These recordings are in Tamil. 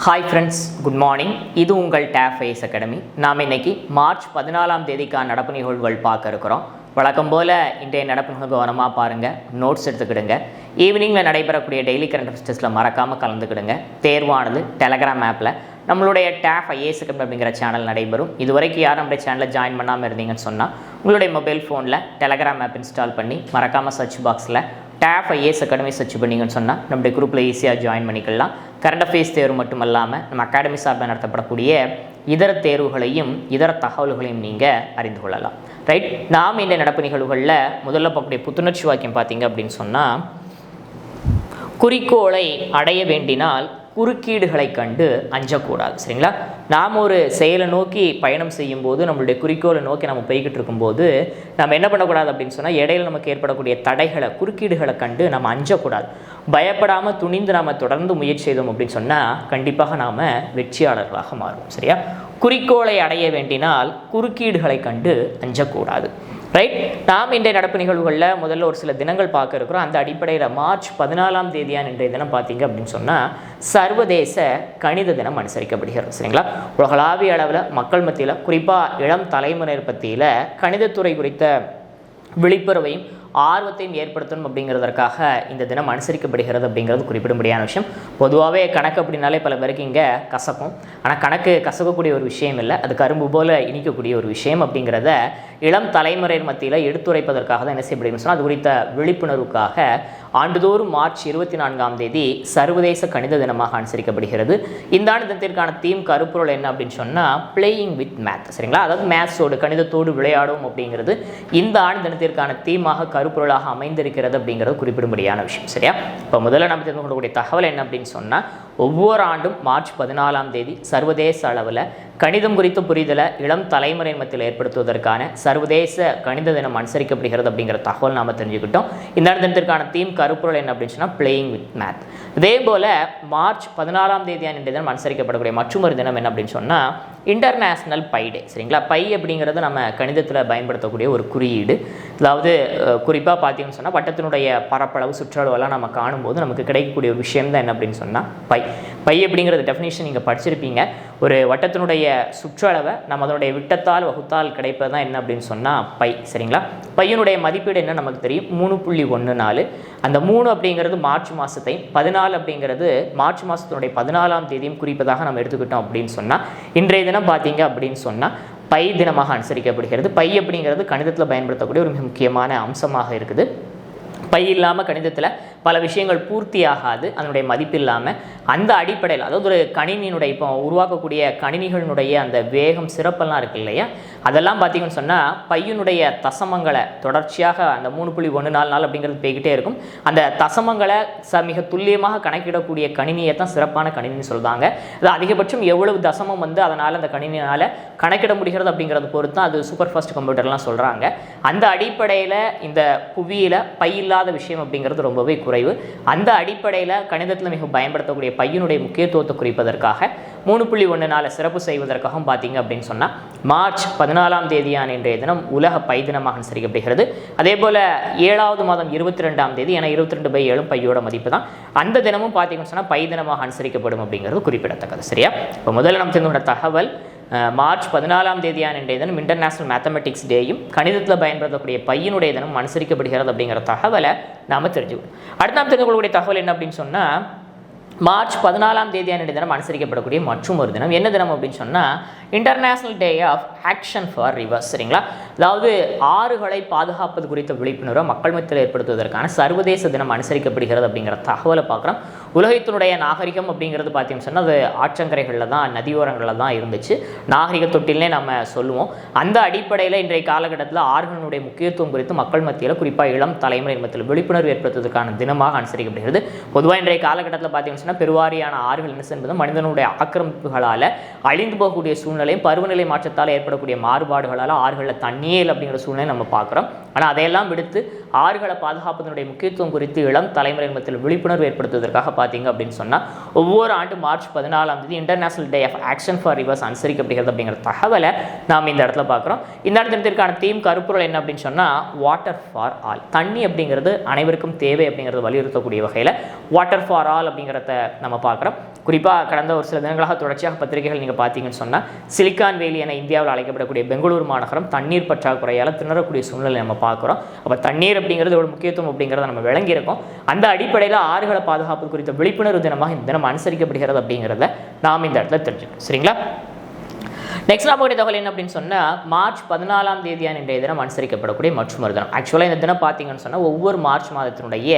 Hi friends, good morning. இது உங்கள் டேப் ஐஎஸ் அகாடமி. நாம் இன்னைக்கு மார்ச் 14ஆம் தேதிக்கான நடப்பு நிகழ்வுகள் பார்க்க இருக்கிறோம். வழக்கம் போல் இன்றைய நடப்பு நிகழ்வு கவனமாக பாருங்கள், நோட்ஸ் எடுத்துக்கிடுங்க. ஈவினிங்கில் நடைபெறக்கூடிய டெய்லி கரண்ட் அஃபேர்ஸ் டெஸ்ட்டில் மறக்காமல் கலந்துக்கிடுங்க. தேர்வானது டெலகிராம் ஆப்பில் நம்மளுடைய டேப் ஐஏஎஸ் அகாடமி அப்படிங்கிற சேனல் நடைபெறும். இதுவரைக்கும் யாரும் நம்முடைய சேனலில் ஜாயின் பண்ணாமல் இருந்தீங்கன்னு சொன்னால் உங்களுடைய மொபைல் ஃபோனில் டெலகிராம் ஆப் இன்ஸ்டால் பண்ணி மறக்காமல் சர்ச் பாக்ஸில் டேப் ஐஏஎஸ் அகாடமி சர்ச் பண்ணிங்கன்னு சொன்னால் நம்முடைய குரூப்பில் ஈஸியாக ஜாயின் பண்ணிக்கலாம். கரண்ட் அஃபேர்ஸ் தேர்வு மட்டும் இல்லாமல் நம்ம அகாடமி சார்பில் நடத்தப்படக்கூடிய இதர தேர்வுகளையும் இதர தகவல்களையும் நீங்கள் அறிந்து கொள்ளலாம். ரைட், நாம் இந்த நடப்பு நிகழ்வுகளில் முதல்ல பார்க்கக்கூடிய புத்துணர்ச்சி வாக்கியம் பார்த்தீங்க அப்படின்னு சொன்னால், குறிக்கோளை அடைய வேண்டினால் குறுக்கீடுகளை கண்டு அஞ்சக்கூடாது. சரிங்களா? நாம் ஒரு செயலை நோக்கி பயணம் செய்யும் போது, நம்மளுடைய குறிக்கோளை நோக்கி நம்ம போய்கிட்டு இருக்கும்போது நம்ம என்ன பண்ணக்கூடாது அப்படின்னு சொன்னால், இடையில நமக்கு ஏற்படக்கூடிய தடைகளை, குறுக்கீடுகளை கண்டு நம்ம அஞ்சக்கூடாது. பயப்படாமல் துணிந்து நாம் தொடர்ந்து முயற்சி செய்தோம் அப்படின்னு சொன்னால் கண்டிப்பாக நாம் வெற்றியாளர்களாக மாறுவோம். சரியா? குறிக்கோளை அடைய வேண்டினால் குறுக்கீடுகளை கண்டு அஞ்சக்கூடாது. ரைட், நாம் இன்றைய நடப்பு நிகழ்வுகளில் முதல்ல ஒரு சில தினங்கள் பார்க்க இருக்கிறோம். அந்த அடிப்படையில் மார்ச் 14ஆம் தேதியான இன்றைய தினம் பார்த்தீங்க அப்படின்னு சொன்னால் சர்வதேச கணித தினம் அனுசரிக்கப்படுகிறது. சரிங்களா? உலகளாவிய அளவில் மக்கள் மத்தியில், குறிப்பாக இளம் தலைமுறையினர் பற்றியில் கணிதத்துறை குறித்த விழிப்புணர்வையும் ஆர்வத்தையும் ஏற்படுத்தணும் அப்படிங்கிறதற்காக இந்த தினம் அனுசரிக்கப்படுகிறது அப்படிங்கிறது குறிப்பிடும்படியான விஷயம். பொதுவாகவே கணக்கு அப்படின்னாலே பல பேருக்கு இங்கே கசக்கும். ஆனால் கணக்கு கசக்கக்கூடிய ஒரு விஷயம் இல்லை, அது கரும்பு போல் இனிக்கக்கூடிய ஒரு விஷயம் அப்படிங்கிறத இளம் தலைமுறையின் மத்தியில் எடுத்துரைப்பதற்காக தான் என்ன செய்யப்படுகிறது சொன்னால், அது குறித்த விழிப்புணர்வுக்காக ஆண்டுதோறும் மார்ச் 24ஆம் தேதி சர்வதேச கணித தினமாக அனுசரிக்கப்படுகிறது. இந்த ஆண்டு தினத்திற்கான தீம், கருப்பொருள் என்ன அப்படின்னு சொன்னால் பிளேயிங் வித் மேத். சரிங்களா? அதாவது மேத்ஸோடு, கணிதத்தோடு விளையாடும் அப்படிங்கிறது இந்த ஆண்டு தினத்திற்கான தீமாக, கருப்பொருளாக அமைந்திருக்கிறது அப்படிங்கிறது குறிப்பிடும்படியான விஷயம். சரியா? இப்போ முதல்ல நம்ம தெரிந்து கொள்ளக்கூடிய தகவல் என்ன அப்படின்னு சொன்னால், ஒவ்வொரு ஆண்டும் மார்ச் 14ஆம் தேதி சர்வதேச அளவில் கணிதம் குறித்த புரிதலை இளம் தலைமுறையின் மத்தியில் ஏற்படுத்துவதற்கான சர்வதேச கணித தினம் அனுசரிக்கப்படுகிறது அப்படிங்கிற தகவல் நாம் தெரிஞ்சுக்கிட்டோம். இந்த தினத்திற்கான தீம், கருப்பொருள் என்ன அப்படின்னு சொன்னால் பிளேயிங் வித் மேத். இதே போல் மார்ச் 14ஆம் தேதியான இன்றைய தினம் அனுசரிக்கப்படக்கூடிய மற்றொரு தினம் என்ன அப்படின்னு சொன்னால் இன்டர்நேஷ்னல் பை டே. சரிங்களா? பை அப்படிங்கிறது நம்ம கணிதத்தில் பயன்படுத்தக்கூடிய ஒரு குறியீடு. அதாவது குறிப்பாக பார்த்தீங்கன்னு சொன்னால் வட்டத்தினுடைய பரப்பளவு, சுற்றளவெல்லாம் நம்ம காணும்போது நமக்கு கிடைக்கக்கூடிய ஒரு விஷயம் தான் என்ன அப்படின்னு சொன்னால் பை. பை அப்படிங்கிறது டெஃபினேஷன் நீங்கள் படிச்சிருப்பீங்க. ஒரு வட்டத்தினுடைய சுற்றளவை நம்ம அதனுடைய விட்டத்தால் வகுத்தால் கிடைப்பது தான் என்ன அப்படின்னு சொன்னால் பை. சரிங்களா? பையனுடைய மதிப்பீடு என்ன நமக்கு தெரியும், 3.14. அந்த 3 அப்படிங்கிறது மார்ச் மாதத்தையும், 14 அப்படிங்கிறது மார்ச் மாதத்தினுடைய 14ஆம் தேதியும் குறிப்பதாக நம்ம எடுத்துக்கிட்டோம் அப்படின்னு சொன்னால் இன்றைய தினம் பார்த்தீங்க அப்படின்னு சொன்னால் பை தினமாக அனுசரிக்கப்படுகிறது. பை அப்படிங்கிறது கணிதத்தில் பயன்படுத்தக்கூடிய ஒரு மிக முக்கியமான அம்சமாக இருக்குது. பை இல்லாமல் கணிதத்தில் பல விஷயங்கள் பூர்த்தியாகாது, அதனுடைய மதிப்பு இல்லாமல். அந்த அடிப்படையில், அதாவது ஒரு கணினியினுடைய இப்போ உருவாக்கக்கூடிய கணினிகளினுடைய அந்த வேகம், சிறப்பெல்லாம் இருக்குது இல்லையா, அதெல்லாம் பார்த்தீங்கன்னு சொன்னால் பையனுடைய தசமங்களை தொடர்ச்சியாக அந்த 3.14 அப்படிங்கிறது போய்கிட்டே இருக்கும். அந்த தசமங்களை மிக துல்லியமாக கணக்கிடக்கூடிய கணினியை தான் சிறப்பான கணினின்னு சொல்கிறாங்க. அது அதிகபட்சம் எவ்வளவு தசமம் அதனால் அந்த கணினியால் கணக்கிட முடிகிறது அப்படிங்கிறது பொறுத்து தான் அது சூப்பர் ஃபாஸ்ட் கம்ப்யூட்டர்லாம் சொல்கிறாங்க. அந்த அடிப்படையில் இந்த புவியில் பை இல்லாத விஷயம் அப்படிங்கிறது ரொம்பவே குறைவு. அந்த அடிப்படையில் கணிதத்தில் மிக பயன்படுத்தக்கூடிய பையனுடைய முக்கியத்துவத்தை குறிப்பதற்காக 3.14 சிறப்பு செய்வதற்காகவும் பார்த்தீங்க அப்படின்னு சொன்னால் மார்ச் 14ஆம் தேதியான இன்றைய தினம் உலக பை தினமாக அனுசரிக்கப்படுகிறது. அதே போல் 7வது மாதம் 22ஆம் தேதி, ஏன்னா 22/7 பையோட மதிப்பு தான், அந்த தினமும் பார்த்தீங்கன்னு சொன்னால் பை தினமாக அனுசரிக்கப்படும் அப்படிங்கிறது குறிப்பிடத்தக்கது. சரியா? இப்போ முதல்ல நம்ம தெரிந்து கொண்ட தகவல், மார்ச் 14ஆம் தேதியான இன்றைய தினம் இன்டர்நேஷனல் மேத்தமெட்டிக்ஸ் டேயும் கணிதத்தில் பயன்படுத்தக்கூடிய பையனுடைய தினம் அனுசரிக்கப்படுகிறது அப்படிங்கிற தகவலை நாம் தெரிஞ்சுக்கணும். அடுத்து நாம் தெரிந்து கொள்ளக்கூடிய தகவல் என்ன அப்படின்னு சொன்னால், மார்ச் 14ஆம் தேதியான தினம் அனுசரிக்கப்படக்கூடிய மற்றும் ஒரு தினம் என்ன தினம் அப்படின்னு சொன்னால் international day of action for rivers. சரிங்களா? அதாவது ஆறுகளை பாதுகாப்பது குறித்த விழிப்புணர்வை மக்கள் மத்தியில் ஏற்படுத்துவதற்கான சர்வதேச தினம் அனுசரிக்கப்படுகிறது அப்படிங்கிற தகவலை பார்க்குறோம். உலகத்தினுடைய நாகரிகம் அப்படிங்கிறது பார்த்தீங்கன்னு சொன்னால் அது ஆற்றங்கரைகளில் தான், நதியோரங்களில் தான் இருந்துச்சு. நாகரிக தொட்டில்னே நம்ம சொல்லுவோம். அந்த அடிப்படையில் இன்றைய காலகட்டத்தில் ஆறுகளினுடைய முக்கியத்துவம் குறித்து மக்கள் மத்தியில், குறிப்பாக இளம் தலைமுறை மத்தியில் விழிப்புணர்வு ஏற்படுத்துவதற்கான தினமாக அனுசரிக்கப்படுகிறது. பொதுவாக இன்றைய காலகட்டத்தில் பார்த்தீங்கன்னா பெருவாரியான ஆறுகள் என்ன என்பது மனிதனுடைய ஆக்கிரமிப்புகளால் அழிந்து போகக்கூடிய சூழ்நிலையும், பருவநிலை மாற்றத்தால் ஏற்படக்கூடிய மாறுபாடுகளால் ஆறுகளில் தண்ணீர் அப்படிங்கிற சூழ்நிலை நம்ம பார்க்குறோம். ஆனால் அதையெல்லாம் விடுத்து ஆறுகளை பாதுகாப்பதனுடைய முக்கியத்துவம் குறித்து இளம் தலைமுறை மத்தியில் விழிப்புணர்வு ஏற்படுத்துவதற்காக பார்த்தீங்க அப்படின்னு சொன்னால் ஒவ்வொரு ஆண்டு மார்ச் 14ஆம் தேதி international day of action for rivers அனுசரிக்கப்படுகிறது அப்படிங்கிற தகவலை நாம் இந்த இடத்துல பார்க்குறோம். இந்த தினத்திற்கான தீம், கருப்பொருள் என்ன அப்படின்னு சொன்னால் வாட்டர் ஃபார் ஆல். தண்ணி அப்படிங்கிறது அனைவருக்கும் தேவை அப்படிங்கிறது வலியுறுத்தக்கூடிய வகையில் வாட்டர் ஃபார் ஆல் அப்படிங்கிறத நம்ம பார்க்குறோம். குறிப்பாக கடந்த ஒரு சில தினங்களாக தொடர்ச்சியாக பத்திரிகைகள் நீங்கள் பார்த்தீங்கன்னு சொன்னால் சிலிக்கான் வேலி என இந்தியாவில் அழைக்கப்படக்கூடிய பெங்களூர் மாநகரம் தண்ணீர் பற்றாக்குறையால் திணறக்கூடிய சூழ்நிலை நம்ம பார்க்குறோம். அப்போ தண்ணீர் அப்படிங்கிறது ஒரு முக்கியத்துவம் அப்படிங்கிறத நம்ம விளங்கியிருக்கோம். அந்த அடிப்படையில் ஆறுகளை பாதுகாப்பு குறித்த விழிப்புணர்வு தினமாக இந்த தினம் அனுசரிக்கப்படுகிறது அப்படிங்கிறத நாம் இந்த இடத்துல தெரிஞ்சுக்கணும். சரிங்களா? நெக்ஸ்ட் நாம தகவல் என்ன அப்படின்னு சொன்னால் மார்ச் 14ஆம் தேதியான இன்றைய தினம் அனுசரிக்கப்படக்கூடிய மற்றொரு தினம். ஆக்சுவலாக இந்த தினம் பார்த்தீங்கன்னு சொன்னால் ஒவ்வொரு மார்ச் மாதத்தினுடைய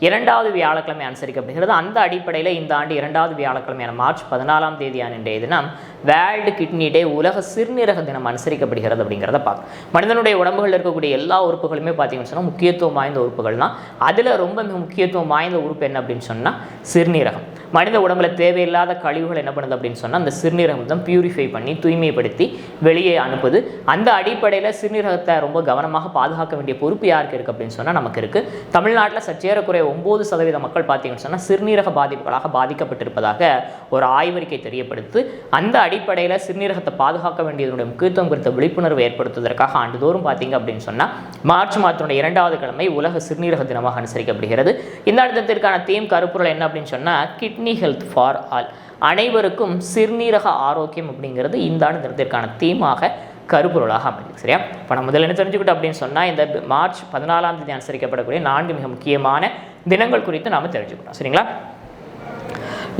2வது வியாழக்கிழமை அனுசரிக்கப்படுகிறது. அந்த அடிப்படையில் இந்த ஆண்டு 2வது வியாழக்கிழமையான மார்ச் 14ஆம் தேதியான இன்றைய தினம் வேர்ல்டு கிட்னி டே, உலக சிறுநீரக தினம் அனுசரிக்கப்படுகிறது அப்படிங்கிறத பார்க்கும். மனிதனுடைய உடம்புகளில் இருக்கக்கூடிய எல்லா உறுப்புகளுமே பார்த்தீங்கன்னு சொன்னால் முக்கியத்துவம் வாய்ந்த உறுப்புகள் தான். அதில் ரொம்ப மிக முக்கியத்துவம் வாய்ந்த உறுப்பு என்ன அப்படின்னு சொன்னால் சிறுநீரகம். மனித உடம்புல தேவையில்லாத கழிவுகள் என்ன பண்ணுது அப்படின்னு சொன்னால் அந்த சிறுநீரகம் தான் பியூரிஃபை பண்ணி தூய்மைப்படுத்தி வெளியே அனுப்புது. அந்த அடிப்படையில் சிறுநீரகத்தை ரொம்ப கவனமாக பாதுகாக்க வேண்டிய பொறுப்பு யாருக்கு இருக்குது அப்படின்னு சொன்னால் நமக்கு இருக்குது. தமிழ்நாட்டில் சற்றேறக்குறைய 9% மக்கள் பார்த்தீங்கன்னு சொன்னால் சிறுநீரக பாதிப்புகளாக பாதிக்கப்பட்டிருப்பதாக ஒரு ஆய்வறிக்கை தெரியப்படுத்து. அந்த அடிப்படையில் சிறுநீரகத்தை பாதுகாக்க வேண்டியதனுடைய முக்கியத்துவம் குறித்த விழிப்புணர்வு ஏற்படுத்துவதற்காக ஆண்டுதோறும் பார்த்தீங்க அப்படின்னு சொன்னால் மார்ச் மாதத்தினுடைய 2வது கிழமை உலக சிறுநீரக தினமாக அனுசரிக்கப்படுகிறது. இந்த தினத்திற்கான தீம் கருப்பொருள் என்ன அப்படின்னு சொன்னால் கிட்னி ஹெல்த் ஃபார் ஆல், அனைவருக்கும் சிறுநீரக ஆரோக்கியம் அப்படிங்கிறது இந்த ஆண்டு தினத்திற்கான தீமாக கருப்பொருளாக அமைஞ்சது. சரியா? இப்போ நம்ம முதல்ல என்ன தெரிஞ்சுக்கிட்டோம் அப்படின்னு சொன்னால் இந்த மார்ச் 14ஆம் தேதி அனுசரிக்கப்படக்கூடிய 4 மிக முக்கியமான தினங்கள் குறித்து நாம் தெரிஞ்சுக்கிட்டோம். சரிங்களா?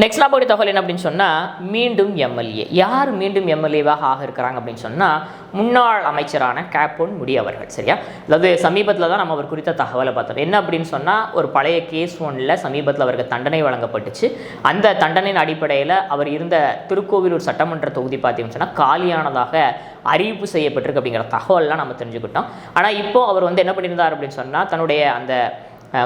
நெக்ஸ்ட் நாம தகவல் என்ன அப்படின்னு சொன்னால் மீண்டும் எம்எல்ஏ. யார் மீண்டும் எம்எல்ஏவாக ஆக இருக்கிறாங்க அப்படின்னு சொன்னால் முன்னாள் அமைச்சரான பொன் முடி அவர்கள். சரியா? அதாவது சமீபத்தில் தான் நம்ம அவர் குறித்த தகவலை பார்த்தோம். என்ன அப்படின்னு சொன்னால் ஒரு பழைய கேஸ் ஒன்றில் சமீபத்தில் அவருக்கு தண்டனை வழங்கப்பட்டுச்சு. அந்த தண்டனையின் அடிப்படையில் அவர் இருந்த திருக்கோவிலூர் சட்டமன்ற தொகுதி பார்த்தீங்கன்னு சொன்னால் காலியானதாக அறிவிப்பு செய்யப்பட்டிருக்கு அப்படிங்கிற தகவல்லாம் நம்ம தெரிஞ்சுக்கிட்டோம். ஆனால் இப்போது அவர் என்ன பண்ணியிருந்தார் அப்படின்னு சொன்னால் தன்னுடைய அந்த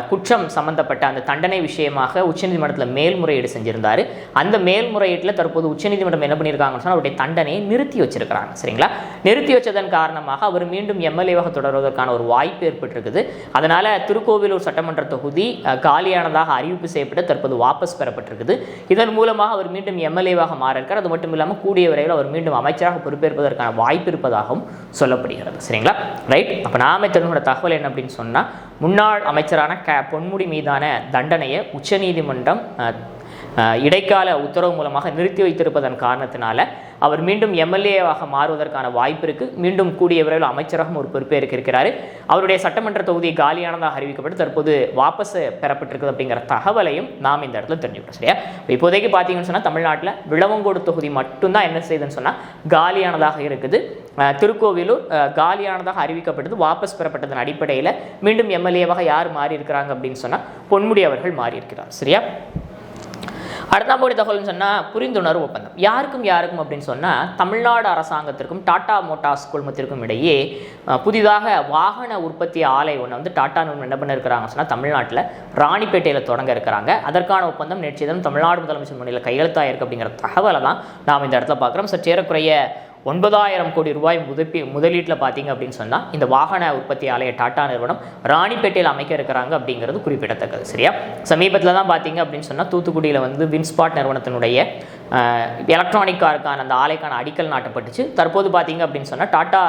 குற்றம் சம்பந்தப்பட்ட அந்த தண்டனை விஷயமாக உச்சநீதிமன்றத்தில் மேல்முறையீடு செஞ்சிருந்தார். அந்த மேல்முறையீட்டில் தற்போது உச்சநீதிமன்றம் என்ன பண்ணியிருக்காங்கன்னு சொன்னால் அவருடைய தண்டனையை நிறுத்தி வச்சிருக்கிறாங்க. சரிங்களா? நிறுத்தி வச்சதன் காரணமாக அவர் மீண்டும் எம்எல்ஏவாக தொடர்வதற்கான ஒரு வாய்ப்பு ஏற்பட்டிருக்குது. அதனால் திருக்கோவிலூர் சட்டமன்ற தொகுதி காலியானதாக அறிவிப்பு செய்யப்பட்டு தற்போது வாபஸ் பெறப்பட்டிருக்குது. இதன் மூலமாக அவர் மீண்டும் எம்எல்ஏவாக மாற இருக்கார். அது மட்டும் இல்லாமல் கூடிய விரைவில் அவர் மீண்டும் அமைச்சராக பொறுப்பேற்பதற்கான வாய்ப்பு இருப்பதாகவும் சொல்லப்படுகிறது. சரிங்களா? ரைட். அப்போ நாம தெரிஞ்சுக்கிற தகவல் என்ன அப்படின்னு சொன்னால் முன்னாள் அமைச்சரான பொன்முடி மீதான தண்டனையை உச்சநீதிமன்றம் இடைக்கால உத்தரவு மூலமாக நிறுத்தி வைத்திருப்பதன் காரணத்தினால அவர் மீண்டும் எம்எல்ஏவாக மாறுவதற்கான வாய்ப்பு இருக்குது. மீண்டும் கூடிய விரைவில் அமைச்சராகவும் ஒரு பொறுப்பேற்க இருக்கிறார். அவருடைய சட்டமன்ற தொகுதி காலியானதாக அறிவிக்கப்பட்டு தற்போது வாபஸ் பெறப்பட்டிருக்குது அப்படிங்கிற தகவலையும் நாம் இந்த இடத்துல தெரிஞ்சுக்கிறோம். சரியா? இப்போதைக்கு பார்த்தீங்கன்னு சொன்னால் தமிழ்நாட்டில் விளவங்கோடு தொகுதி மட்டும்தான் என்ன செய்யுதுன்னு சொன்னால் காலியானதாக இருக்குது. திருக்கோவிலூர் காலியானதாக அறிவிக்கப்பட்டது. வாபஸ் பெறப்பட்டதன் அடிப்படையில் மீண்டும் எம்எல்ஏவாக யார் மாறி இருக்கிறாங்க அப்படின்னு சொன்னால் பொன்முடி அவர்கள் மாறி இருக்கிறார். சரியா? அடுத்த தகவல்னு சொன்னால் புரிந்துணர்வு ஒப்பந்தம். யாருக்கும் அப்படின்னு சொன்னால் தமிழ்நாடு அரசாங்கத்திற்கும் டாடா மோட்டார்ஸ் குழுமத்திற்கும் இடையே புதிதாக வாகன உற்பத்தி ஆலை ஒன்று டாடா நிறுவனம் என்ன பண்ண இருக்கிறாங்க சொன்னால் தமிழ்நாட்டில் ராணிப்பேட்டையில் தொடங்க இருக்கிறாங்க. அதற்கான ஒப்பந்தம் நேற்று தினம் தமிழ்நாடு முதலமைச்சர் முன்னிலையில் கையெழுத்தாயிருக்கு அப்படிங்கிற தகவலை தான் நாம் இந்த இடத்துல பார்க்குறோம். சற்றேறக்குறைய 9,000 கோடி ரூபாய் முதலீட்டில் பார்த்தீங்க அப்படின்னு சொன்னால் இந்த வாகன உற்பத்தி ஆலைய டாடா நிறுவனம் ராணிப்பேட்டையில் அமைக்க இருக்கிறாங்க அப்படிங்கிறது குறிப்பிடத்தக்கது. சரியா? சமீபத்தில் தான் பார்த்தீங்க அப்படின்னு சொன்னால் தூத்துக்குடியில் வின்ஸ்பாட் நிறுவனத்தினுடைய எலக்ட்ரானிக் காருக்கான அந்த ஆலைக்கான அடிக்கல் நாட்டப்பட்டுச்சு. தற்போது பார்த்தீங்க அப்படின்னு சொன்னால் டாடா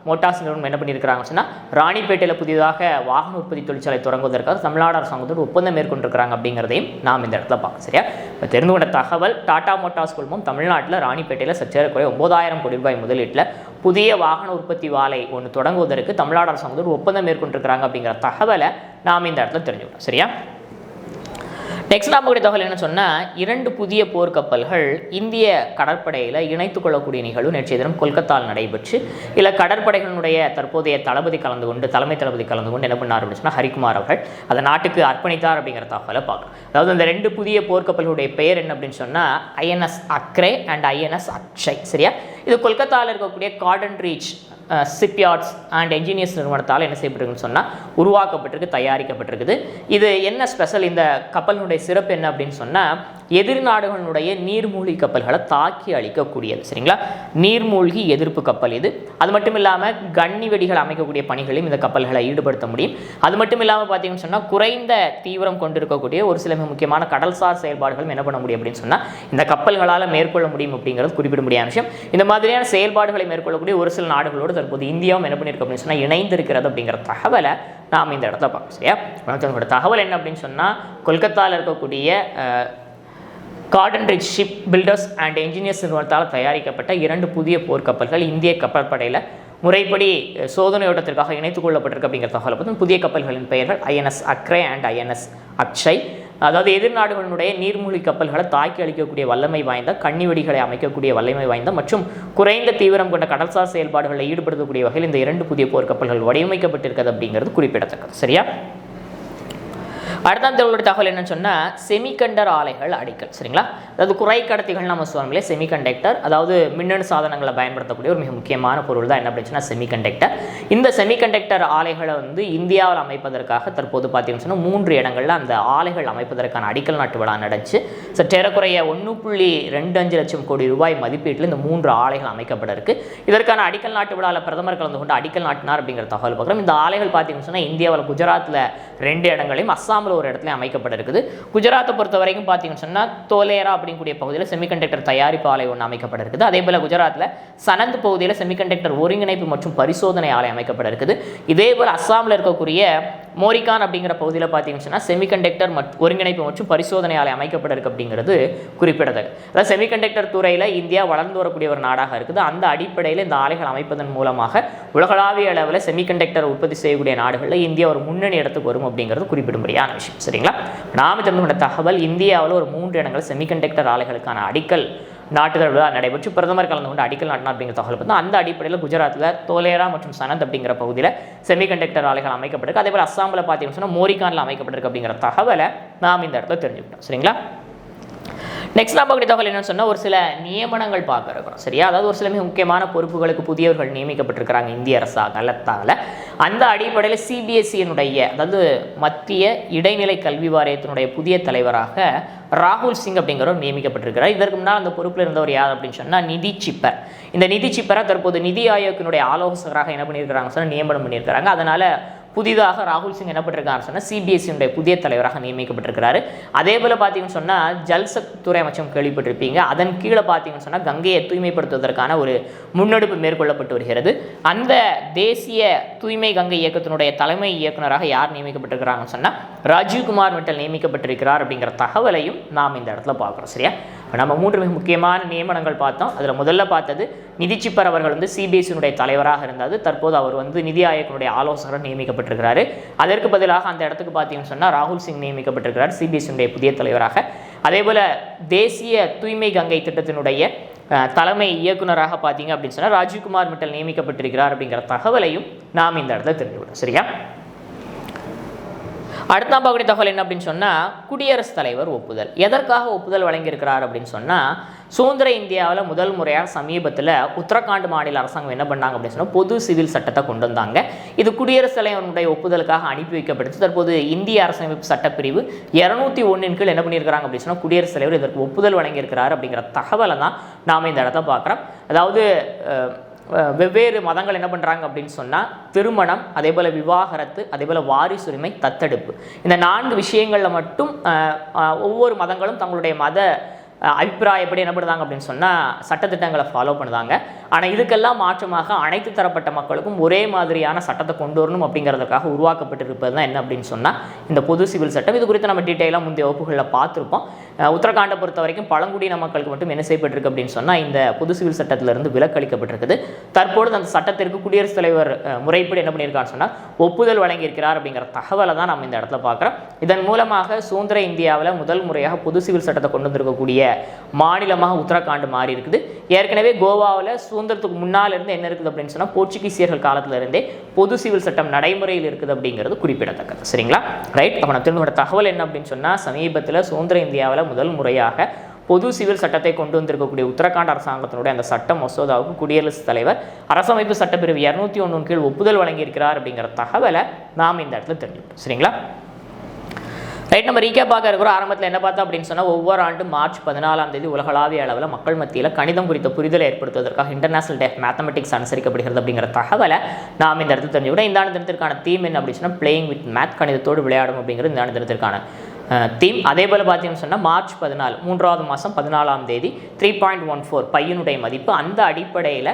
மோட்டார்ஸ் நிறுவனம் என்ன பண்ணியிருக்கிறாங்க சொன்னால் ராணிப்பேட்டையில் புதிதாக வாகன உற்பத்தி தொழிற்சாலை தொடங்குவதற்காக தமிழ்நாடு அரசாங்கத்தோடு ஒப்பந்தம் மேற்கொண்டிருக்கிறாங்க அப்படிங்கிறதையும் நாம் இந்த இடத்துல பார்க்க. சரியா? இப்போ தெரிந்து கொண்ட தகவல் டாடா மோட்டார்ஸ் குழுமம் தமிழ்நாட்டில் ராணிப்பேட்டையில் சற்றேறக்குறைய 9,000 கோடி ரூபாய் முதலீட்டில் புதிய வாகன உற்பத்தி ஆலை ஒன்று தொடங்குவதற்கு தமிழ்நாடு அரசாங்கத்தோடு ஒப்பந்தம் மேற்கொண்டிருக்கிறாங்க அப்படிங்கிற தகவலை நாம் இந்த இடத்துல தெரிஞ்சுக்கணும். சரியா? நெக்ஸ்ட் நாம தகவல் என்ன சொன்னால் 2 புதிய போர்க்கப்பல்கள் இந்திய கடற்படையில் இணைத்துக் கொள்ளக்கூடிய நிகழ்வு நேற்றைய தினம் கொல்கத்தாவில் நடைபெற்று இல்லை கடற்படைகளினுடைய தற்போதைய தலைமை தளபதி கலந்து கொண்டு என்ன பண்ணார் அப்படின்னு சொன்னால் ஹரிகுமார் அவர்கள் அதை நாட்டுக்கு அர்ப்பணித்தார் அப்படிங்கிற தகவலை பார்க்கலாம். அதாவது இந்த 2 புதிய போர்க்கப்பல்களுடைய பெயர் என்ன அப்படின்னு சொன்னால் INS Agrey and INS Akshay. சரியா? இது கொல்கத்தாவில் இருக்கக்கூடிய கார்டன் ரீச் ஷிப்யார்ட்ஸ் அண்ட் என்ஜினியர்ஸ் நிறுவனத்தால் என்ன செய்யப்பட்டிருக்குன்னு சொன்னால் உருவாக்கப்பட்டிருக்கு, தயாரிக்கப்பட்டிருக்குது. இது என்ன ஸ்பெஷல், இந்த கப்பலினுடைய சிறப்பு என்ன அப்படின்னு சொன்னால் எதிர் நாடுகளினுடைய நீர்மூழ்கி கப்பல்களை தாக்கி அழிக்கக்கூடியது. சரிங்களா? நீர்மூழ்கி எதிர்ப்பு கப்பல் இது. அது மட்டும் இல்லாமல் கன்னி வெடிகள் அமைக்கக்கூடிய பணிகளையும் இந்த கப்பல்களை ஈடுபடுத்த முடியும். அது மட்டும் இல்லாமல் பார்த்தீங்கன்னு சொன்னால் குறைந்த தீவிரம் கொண்டிருக்கக்கூடிய ஒரு சில முக்கியமான கடல்சார் செயல்பாடுகளும் என்ன பண்ண முடியும் அப்படின்னு சொன்னால் இந்த கப்பல்களால் மேற்கொள்ள முடியும் அப்படிங்கிறது குறிப்பிட முடியாத விஷயம். இந்த மாதிரியான செயல்பாடுகளை மேற்கொள்ளக்கூடிய ஒரு சில நாடுகளோடு தற்போது இந்தியாவும் என்ன பண்ணியிருக்கு அப்படின்னு சொன்னால் இணைந்திருக்கிறது அப்படிங்கிற தகவலை நாம் இந்த இடத்துல பார்ப்போம். சரியா? தகவல் என்ன அப்படின்னு சொன்னால் கொல்கத்தாவில் இருக்கக்கூடிய Garden Reach Shipbuilders and Engineers நிறுவனத்தால் தயாரிக்கப்பட்ட 2 புதிய போர்க்கப்பல்கள் இந்திய கப்பல் படையில் முறைப்படி சோதனை ஓட்டத்திற்காக இணைத்துக் கொள்ளப்பட்டிருக்கு அப்படிங்கிற தகவலை பற்றி புதிய கப்பல்களின் பெயர்கள் INS Agrey and INS Akshay. அதாவது எதிர்நாடுகளினுடைய நீர்மூழ்கி கப்பல்களை தாக்கி அளிக்கக்கூடிய வல்லமை வாய்ந்த, கண்ணி வெடிகளை அமைக்கக்கூடிய வல்லமை வாய்ந்த மற்றும் குறைந்த தீவிரம் கொண்ட கடல்சார் செயல்பாடுகளில் ஈடுபடுத்தக்கூடிய வகையில் இந்த 2 புதிய போர்க்கப்பல்கள் வடிவமைக்கப்பட்டிருக்கிறது அப்படிங்கிறது குறிப்பிடத்தக்கது. சரியா? அடுத்த தகவல் என்னன்னு சொன்னால் செமிகண்டர் ஆலைகள் அடிக்கல். சரிங்களா? அதாவது குறைக்கடத்திகள் நம்ம சொல்லுவோம், செமிகண்டக்டர், அதாவது மின்னணு சாதனங்களை பயன்படுத்தக்கூடிய ஒரு மிக முக்கியமான பொருள் தான் என்ன அப்படின்னு சொன்னால் செமிகண்டக்டர். இந்த செமிகண்டக்டர் ஆலைகளை இந்தியாவில் அமைப்பதற்காக தற்போது பார்த்தீங்கன்னு சொன்னால் 3 இடங்களில் அந்த ஆலைகள் அமைப்பதற்கான அடிக்கல் நாட்டு விழா நடந்துச்சு. ஏறக்குறைய 1.25 லட்சம் கோடி ரூபாய் மதிப்பீட்டில் இந்த 3 ஆலைகள் அமைக்கப்பட இருக்கு. இதற்கான அடிக்கல் நாட்டு விழாவில் பிரதமர் கலந்து கொண்டு அடிக்கல் நாட்டினார் அப்படிங்கிற தகவல் பார்க்குறோம். இந்த ஆலைகள் பார்த்தீங்கன்னு சொன்னால் இந்தியாவில் குஜராத்தில் 2 இடங்களையும் அஸ்ஸாமில் ஒரு இடத்துல அமைக்கப்பட இருக்குது. குஜராத்தை பொறுத்த வரைக்கும் பார்த்தீங்கன்னு சொன்னால் தோலேரா அப்படிங்கக்கூடிய பகுதியில் செமிகண்டக்டர் தயாரிப்பு ஆலை ஒன்று அமைக்கப்பட இருக்குது. அதே போல குஜராத்தில் சனந்த் பகுதியில் செமிகண்டக்டர் ஒருங்கிணைப்பு மற்றும் பரிசோதனை ஆலை அமைக்கப்பட இருக்குது. இதே போல் அஸ்ஸாமில் இருக்கக்கூடிய மோரிகான் அப்படிங்கிற பகுதியில் பார்த்தீங்கன்னு சொன்னால் செமிகண்டக்டர் ஒருங்கிணைப்பு மற்றும் பரிசோதனை ஆலை அமைக்கப்பட இருக்கு அப்படிங்கிறது குறிப்பிடத்தக்கது. அதாவது செமிகண்டக்டர் துறையில் இந்தியா வளர்ந்து வரக்கூடிய ஒரு நாடாக இருக்குது. அந்த அடிப்படையில் இந்த ஆலைகள் அமைப்பதன் மூலமாக உலகளாவிய அளவில் செமிகண்டக்டர் உற்பத்தி செய்யக்கூடிய நாடுகளில் இந்தியா ஒரு முன்னணி இடத்துக்கு வரும் அப்படிங்கிறது குறிப்பிடும்படியான விஷயம். சரிங்களா? நாம தெரிந்து கொண்ட தகவல், இந்தியாவில் ஒரு 3 இடங்கள் செமிகண்டக்டர் ஆலைகளுக்கான அடிக்கல் நாட்டுதல் விழா நடைபெற்று பிரதமர் கலந்து கொண்டு அடிக்கல் நாட்டினார் அப்படிங்கிற தகவல் பார்த்தா அந்த அடிப்படையில் குஜராத்தில் தோலேரா மற்றும் சனந்த் அப்படிங்கிற பகுதியில் செமிகண்டக்டர் ஆலைகள் அமைக்கப்பட்டிருக்கு. அதே போல் அஸ்ஸாமில் பார்த்தீங்கன்னு சொன்னால் மோரிகானில் அமைக்கப்பட்டிருக்கு அப்படிங்கிற தகவலை நாம் இந்த இடத்துல தெரிஞ்சுக்கிட்டோம். சரிங்களா? நெக்ஸ்ட் நம்ம தகவல் என்னன்னு சொன்னால் ஒரு சில நியமனங்கள் பார்க்க இருக்கிறோம். சரியா? அதாவது ஒரு சில மிக முக்கியமான பொறுப்புகளுக்கு புதியவர்கள் நியமிக்கப்பட்டிருக்கிறாங்க இந்திய அரசாங்கத்தால். அந்த அடிப்படையில் CBSE அதாவது மத்திய இடைநிலை கல்வி வாரியத்தினுடைய புதிய தலைவராக ராகுல் சிங் அப்படிங்கிறவர் நியமிக்கப்பட்டிருக்கிறார். இதற்கு முன்னால் அந்த பொறுப்பில் இருந்தவர் யார் அப்படின்னு சொன்னால் நிதி சிப்பர். இந்த நிதி சிப்பரை தற்போது நிதி ஆயோக்கினுடைய ஆலோசகராக என்ன பண்ணியிருக்கிறாங்க சொன்னால் நியமனம் பண்ணியிருக்கிறாங்க. அதனால் புதிதாக ராகுல் சிங் என்ன பண்ணிருக்காரு சொன்னால் CBSE புதிய தலைவராக நியமிக்கப்பட்டிருக்கிறாரு. அதே போல் பார்த்தீங்கன்னு சொன்னால் ஜல்சக்தி துறை அமைச்சம் கேள்விப்பட்டிருப்பீங்க. அதன் கீழே பார்த்தீங்கன்னு சொன்னால் கங்கையை தூய்மைப்படுத்துவதற்கான ஒரு முன்னெடுப்பு மேற்கொள்ளப்பட்டு வருகிறது. அந்த தேசிய தூய்மை கங்கை இயக்கத்தினுடைய தலைமை இயக்குநராக யார் நியமிக்கப்பட்டிருக்கிறாங்கன்னு சொன்னால் ராஜீவ்குமார் மிட்டல் நியமிக்கப்பட்டிருக்கிறார் அப்படிங்கிற தகவலையும் நாம் இந்த இடத்துல பார்க்குறோம். சரியா? நம்ம 3 மிக முக்கியமான நியமனங்கள் பார்த்தோம். அதில் முதல்ல பார்த்தது நிதி சிப்பர் அவர்கள் CBSE தலைவராக இருந்தார். தற்போது அவர் நிதி ஆயோக்கினுடைய ஆலோசகர் நியமிக்கப்பட்டிருக்கிறாரு. அதற்கு பதிலாக அந்த இடத்துக்கு பார்த்தீங்கன்னு சொன்னால் ராகுல் சிங் நியமிக்கப்பட்டிருக்கிறார் CBSE புதிய தலைவராக. அதே போல் தேசிய தூய்மை கங்கை திட்டத்தினுடைய தலைமை இயக்குநராக பார்த்தீங்க அப்படின்னு சொன்னால் ராஜீவ்குமார் மிட்டல் நியமிக்கப்பட்டிருக்கிறார் அப்படிங்கிற தகவலையும் நாம் இந்த இடத்துல தெரிஞ்சுக்கிட்டோம். சரியா? அடுத்த பார்க்கக்கூடிய தகவல் என்ன அப்படின்னு சொன்னால் குடியரசுத் தலைவர் ஒப்புதல். எதற்காக ஒப்புதல் வழங்கியிருக்கிறார் அப்படின்னு சொன்னால் சுதந்திர இந்தியாவில் முதல் முறையாக சமீபத்தில் உத்தரகாண்ட் மாநில அரசாங்கம் என்ன பண்ணாங்க அப்படின்னு சொன்னால் பொது சிவில் சட்டத்தை கொண்டு வந்தாங்க. இது குடியரசுத் தலைவருடைய ஒப்புதலுக்காக அனுப்பி வைக்கப்பட்டுச்சு. தற்போது இந்திய அரசமைப்பு சட்டப்பிரிவு 201 கீழ் என்ன பண்ணியிருக்கிறாங்க அப்படின்னு சொன்னால் குடியரசுத் தலைவர் இதற்கு ஒப்புதல் வழங்கியிருக்கிறார் அப்படிங்கிற தகவலை தான் நாம் இந்த இடத்த பார்க்குறோம். அதாவது வெவ்வேறு மதங்கள் என்ன பண்ணுறாங்க அப்படின்னு சொன்னால் திருமணம், அதே போல் விவாகரத்து, அதே போல் வாரிசுரிமை, தத்தெடுப்பு, இந்த 4 விஷயங்களில் மட்டும் ஒவ்வொரு மதங்களும் தங்களுடைய மத அபிப்பிராயப்படி என்ன பண்ணுறாங்க அப்படின்னு சொன்னால் சட்டத்திட்டங்களை ஃபாலோ பண்ணுறாங்க. ஆனால் இதுக்கெல்லாம் மாற்றமாக அனைத்து தரப்பட்ட மக்களுக்கும் ஒரே மாதிரியான சட்டத்தை கொண்டு வரணும் அப்படிங்கிறதுக்காக உருவாக்கப்பட்டிருப்பது தான் என்ன அப்படின்னு சொன்னால் இந்த பொது சிவில் சட்டம். இது குறித்து நம்ம டீட்டெயிலாக முந்தைய வகுப்புகளில் பார்த்துருப்போம். உத்தரகாண்டை பொறுத்த வரைக்கும் பழங்குடியின மக்களுக்கு மட்டும் என்ன செய்யப்பட்டிருக்கு அப்படின்னு சொன்னால் இந்த பொது சிவில் சட்டத்திலிருந்து விலக்களிக்கப்பட்டிருக்குது. தற்பொழுது அந்த சட்டத்திற்கு குடியரசுத் தலைவர் முறைப்படி என்ன பண்ணியிருக்காருன்னு சொன்னால் ஒப்புதல் வழங்கியிருக்கிறார் அப்படிங்கிற தகவலை தான் நம்ம இந்த இடத்துல பார்க்குறோம். இதன் மூலமாக சுதந்திர இந்தியாவில் முதல் முறையாக பொது சிவில் சட்டத்தை கொண்டு வந்திருக்கக்கூடிய மாநிலமாக உத்தரகாண்ட் மாறி இருக்குது. ஏற்கனவே கோவாவில் சுதந்திரத்துக்கு முன்னால் இருந்து என்ன இருக்குது அப்படின்னு சொன்னால் போர்ச்சுகீசியர்கள் காலத்தில் இருந்தே பொது சிவில் சட்டம் நடைமுறையில் இருக்குது அப்படிங்கிறது குறிப்பிடத்தக்கது. சரிங்களா? ரைட். அப்போ நான் திரும்ப தகவல் என்ன அப்படின்னு சொன்னால் சமீபத்தில் சுதந்திர இந்தியாவில் முதல் முறையாக பொது சிவில் சட்டத்தை கொண்டு வந்திருக்கக்கூடிய உத்தரகாண்ட் அரசாங்கத்தினுடைய அந்த சட்ட மசோதாவுக்கு குடியரசுத் தலைவர் அரசமைப்பு சட்டப்பிரிவு 201 கீழ் ஒப்புதல் வழங்கியிருக்கிறார் அப்படிங்கிற தகவலை நாம் இந்த இடத்துல தெரிஞ்சுக்கிட்டோம். சரிங்களா? ரைட். நம்ம ரீகேப் பார்க்க இருக்கிறோம். ஆரம்பத்தில் என்ன பார்த்தோம் அப்படின்னு சொன்னால் ஒவ்வொரு ஆண்டு மார்ச் 14 உலகளாவிய அளவில் மக்கள் மத்தியில் கணிதம் குறித்த புரிதலை ஏற்படுத்துவதற்காக இன்டர்நேஷனல் டே ஆஃப் மேத்தமெட்டிக்ஸ் அனுசரிக்கப்படுகிறது அப்படிங்கிற தகவலை நாம் இந்த இடத்துல தெரிஞ்சுக்கிட்டோம். இந்த ஆண்டு தினத்திற்கான தீம் என்ன அப்படின்னு சொன்னால் பிளேயிங் வித் மேத், கணிதத்தோடு விளையாடும் அப்படிங்கிறது இந்த ஆண்டு தினத்திற்கான தீம். அதே போல் பார்த்தீங்கன்னு சொன்னால் மார்ச் 14 3வது மாதம் 14 3.14 பையனுடைய மதிப்பு. அந்த அடிப்படையில்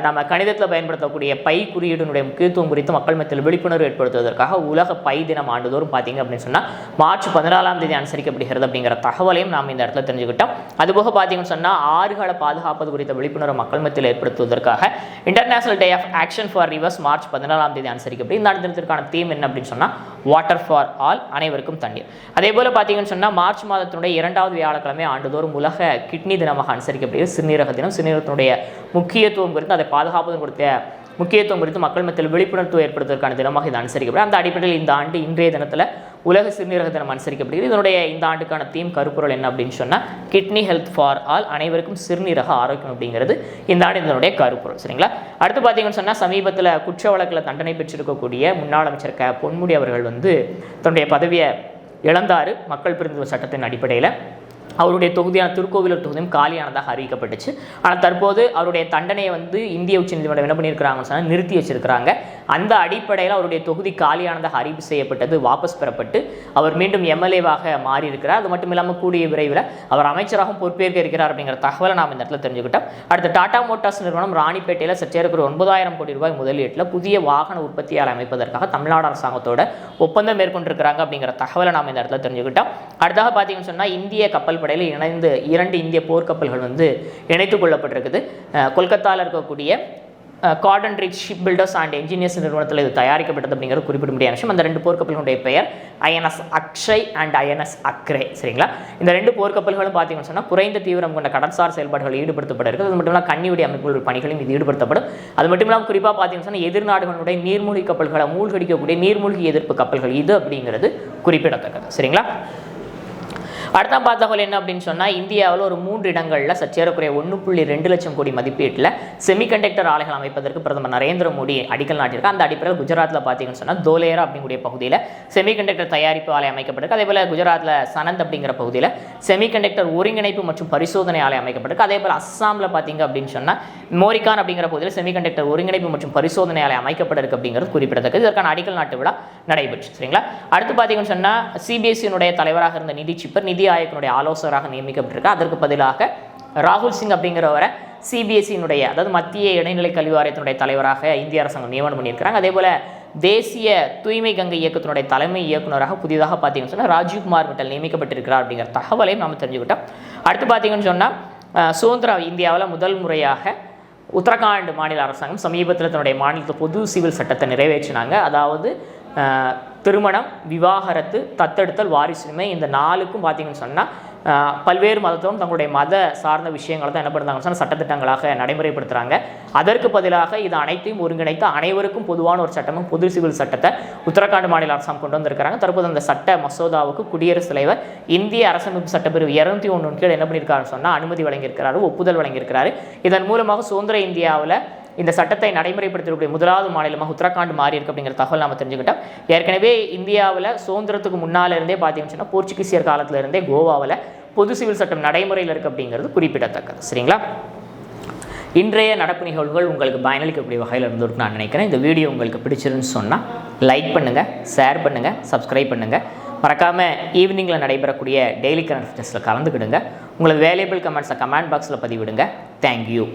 நம்ம கணிதத்தில் பயன்படுத்தக்கூடிய பை குறியீடுனுடைய முக்கியத்துவம் குறித்து மக்கள் மத்தியில் விழிப்புணர்வு ஏற்படுத்துவதற்காக உலக பை தினம் ஆண்டுதோறும் பார்த்தீங்க அப்படின்னு சொன்னால் மார்ச் 14ஆம் தேதி அனுசரிக்கப்படுகிறது அப்படிங்கிற தகவலையும் நாம் இந்த இடத்துல தெரிஞ்சுக்கிட்டோம். அதுபோக பார்த்தீங்கன்னு சொன்னால் ஆறுகளை பாதுகாப்பது குறித்த விழிப்புணர்வு மக்கள் மத்தியில் ஏற்படுத்துவதற்காக international day of action for rivers March 14ஆம் தேதி அனுசரிக்கப்படும். இந்த தினத்திற்கான தீம் என்ன அப்படின்னு சொன்னால் வாட்டர் ஃபார் ஆல், அனைவருக்கும் தண்ணீர். அதே போல் பார்த்தீங்கன்னு சொன்னால் மார்ச் மாதத்தினுடைய 2வது வியாழக்கிழமை ஆண்டுதோறும் உலக கிட்னி தினமாக அனுசரிக்கப்படுகிறது. சிறுநீரக தினம். சிறுநீரகத்தினுடைய முக்கியத்துவம் குறித்து அதை பாதுகாப்பது குறித்த முக்கியத்துவம் குறித்து மக்கள் மத்தியில் விழிப்புணர்வு ஏற்படுத்துவதற்கான தினமாக இது அனுசரிக்கப்படும். அந்த அடிப்படையில் இந்த ஆண்டு இன்றைய தினத்தில் உலக சிறுநீரக தினம் அனுசரிக்கப்படுகிறது. இதனுடைய இந்த ஆண்டுக்கான தீம் கருப்பொருள் என்ன அப்படின்னு சொன்னால் கிட்னி ஹெல்த் ஃபார் ஆல், அனைவருக்கும் சிறுநீரக ஆரோக்கியம் அப்படிங்கிறது இந்த ஆண்டு இதனுடைய கருப்பொருள். சரிங்களா? அடுத்து பார்த்தீங்கன்னு சொன்னால் சமீபத்தில் குற்ற வழக்கில் தண்டனை பெற்றிருக்கக்கூடிய முன்னாள் அமைச்சர் பொன்முடி அவர்கள் தன்னுடைய பதவியை இழந்தார் மக்கள் பிரதிநிதித்துவ சட்டத்தின் அடிப்படையில். அவருடைய தொகுதியான திருக்கோவிலூர் தொகுதியும் காலியானதாக அறிவிக்கப்பட்டுச்சு. ஆனால் தற்போது அவருடைய தண்டனையை இந்திய உச்சநீதிமன்றம் என்ன பண்ணியிருக்கிறாங்கன்னு சொன்னால் நிறுத்தி வச்சிருக்கிறாங்க. அந்த அடிப்படையில் அவருடைய தொகுதி காலியானதாக அறிவிப்பு செய்யப்பட்டது வாபஸ் பெறப்பட்டு அவர் மீண்டும் எம்எல்ஏவாக மாறி இருக்கிறார். அது மட்டும் இல்லாமல் கூடிய விரைவில் அவர் அமைச்சராகவும் பொறுப்பேற்க இருக்கிறார் அப்படிங்கிற தகவலை நாம் இந்த இடத்துல தெரிஞ்சுக்கிட்டோம். அடுத்து டாடா மோட்டார்ஸ் நிறுவனம் ராணிப்பேட்டையில் சற்றேறக்குரிய 9,000 கோடி ரூபாய் முதலீட்டில் புதிய வாகன உற்பத்தியாளர் அமைப்பதற்காக தமிழ்நாடு அரசாங்கத்தோட ஒப்பந்தம் மேற்கொண்டிருக்கிறாங்க அப்படிங்கிற தகவலை நாம் இந்த இடத்துல தெரிஞ்சுக்கிட்டோம். அடுத்தாக பார்த்தீங்கன்னு சொன்னால் இந்திய கப்பல் படையில் இணைந்து 2 இந்திய போர்க்கப்பல்கள் இணைத்துக் கொள்ளப்பட்டிருக்குது. கொல்கத்தாவில் இருக்கக்கூடிய Garden Reach Shipbuilders and Engineers நிறுவனத்தில் இது தயாரிக்கப்பட்டது அப்படிங்கிறது குறிப்பிட முடியாத விஷயம். அந்த 2 போர்க்கப்பல்களுடைய பெயர் INS Akshay and INS Agrey. சரிங்களா? இந்த 2 போர்க்கப்பல்களும் பார்த்தீங்கன்னு சொன்னால் குறைந்த தீவிரம் கொண்ட கடற்சார் செயல்பாடுகள் ஈடுபடுத்தப்பட இருக்குது. அது மட்டும் இல்லாமல் கன்னியுடைய அமைப்புகள் பணிகளும் இது ஈடுபடுத்தப்படும். அது மட்டும் இல்லாமல் குறிப்பாக பார்த்தீங்கன்னு சொன்னால் எதிர்நாடுகளுடைய நீர்மூழ்கி கப்பல்களை மூழ்கடிக்கக்கூடிய நீர்மூழ்கி எதிர்ப்பு கப்பல்கள் இது அப்படிங்கிறது குறிப்பிடத்தக்கது. சரிங்களா? அடுத்த தகவல் என்ன அப்படின்னு சொன்னால் இந்தியாவில் ஒரு 3 இடங்களில் சற்றேறக்குறைய 1.2 லட்சம் கோடி மதிப்பீட்டில் செமிகண்டக்டர் ஆலைகள் அமைப்பதற்கு பிரதமர் நரேந்திர மோடி அடிக்கல் நாட்டியிருக்கார். அந்த அடிப்படையில் குஜராத்தில் பார்த்தீங்கன்னு சொன்னால் தோலேரா அப்படிங்கிற பகுதியில் செமிகண்டக்டர் தயாரிப்பு ஆலை அமைக்கப்பட்டிருக்கு. அதே போல் குஜராத்தில் சனந்த் அப்படிங்கிற பகுதியில் செமிகண்டக்டர் ஒருங்கிணைப்பு மற்றும் பரிசோதனை ஆலை அமைக்கப்பட்டிருக்கு. அதே போல் அஸ்ஸாமில் பார்த்தீங்க அப்படின்னு சொன்னால் மோரிகான் அப்படிங்கிற பகுதியில் செமிகண்டக்டர் ஒருங்கிணைப்பு மற்றும் பரிசோதனை ஆலை அமைக்கப்பட்டிருக்கு அப்படிங்கிறது குறிப்பிடத்தக்கது. இதற்கான அடிக்கல் நாட்டு விழா நடைபெற்று. சரிங்களா? அடுத்து பார்த்தீங்கன்னு சொன்னால் சிபிஎஸ்சியினுடைய தலைவராக இருந்த நிதி சிப்பர் நிதி ஆயோக்கினுடைய ஆலோசகராக நியமிக்கப்பட்டிருக்கு. அதற்கு பதிலாக ராகுல் சிங் அப்படிங்கிறவரை சிபிஎஸ்சியினுடைய அதாவது மத்திய இடைநிலை கல்வி வாரியத்தினுடைய தலைவராக இந்திய அரசாங்கம் நியமனம் பண்ணியிருக்கிறாங்க. அதே போல் தேசிய தூய்மை கங்கை இயக்கத்தினுடைய தலைமை இயக்குநராக புதிதாக பார்த்தீங்கன்னு சொன்னால் ராஜீவ்குமார் மிட்டல் நியமிக்கப்பட்டிருக்கிறார் அப்படிங்கிற தகவலையும் நம்ம தெரிஞ்சுக்கிட்டோம். அடுத்து பார்த்தீங்கன்னு சொன்னால் சுதந்திர இந்தியாவில் முதல் முறையாக உத்தரகாண்ட் மாநில அரசாங்கம் சமீபத்தில் தன்னுடைய மாநிலத்தில் பொது சிவில் சட்டத்தை நிறைவேற்றினாங்க. அதாவது திருமணம், விவாகரத்து, தத்தெடுத்தல், வாரிசுரிமை இந்த 4க்கும் பார்த்தீங்கன்னு சொன்னால் பல்வேறு மதத்தோடும் தங்களுடைய மத சார்ந்த விஷயங்களை தான் என்ன பண்ணுறாங்கன்னு சொன்னால் சட்டத்திட்டங்களாக நடைமுறைப்படுத்துகிறாங்க. அதற்கு பதிலாக இது அனைத்தையும் ஒருங்கிணைத்து அனைவருக்கும் பொதுவான ஒரு சட்டமும் பொது சிவில் சட்டத்தை உத்தரகாண்ட் மாநில அரசாங்கம் கொண்டு வந்திருக்கிறாங்க. தற்போது அந்த சட்ட மசோதாவுக்கு குடியரசுத் தலைவர் இந்திய அரசமைப்பு சட்டப்பிரிவு 201 கீழ் என்ன பண்ணியிருக்காருன்னு சொன்னால் அனுமதி வழங்கியிருக்கிறாரு, ஒப்புதல் வழங்கியிருக்கிறாரு. இதன் மூலமாக சுதந்திர இந்தியாவில் இந்த சட்டத்தை நடைமுறைப்படுத்தக்கூடிய முதலாவது மாநிலமாக உத்தரகாண்ட் மாறி இருக்கு அப்படிங்கிற தகவல் நம்ம தெரிஞ்சுக்கிட்டோம். ஏற்கனவே இந்தியாவில் சுதந்திரத்துக்கு முன்னால் இருந்தே பார்த்தீங்கன்னு சொன்னால் போர்ச்சுகீசியர் காலத்தில் இருந்தே கோவாவில் பொது சிவில் சட்டம் நடைமுறையில் இருக்குது அப்படிங்கிறது குறிப்பிடத்தக்கது. சரிங்களா? இன்றைய நடப்பு நிகழ்வுகள் உங்களுக்கு பயனளிக்கக்கூடிய வகையில் இருந்திருக்கு நான் நினைக்கிறேன். இந்த வீடியோ உங்களுக்கு பிடிச்சிருன்னு சொன்னால் லைக் பண்ணுங்கள், ஷேர் பண்ணுங்கள், சப்ஸ்கிரைப் பண்ணுங்கள். மறக்காமல் ஈவினிங்கில் நடைபெறக்கூடிய டெய்லி கரண்ட் அஃபேர்ஸில் கலந்துக்கிடுங்க. உங்களது வேல்யூபிள் கமெண்ட்ஸை கமெண்ட் பாக்ஸில் பதிவிடுங்க. தேங்க்யூ.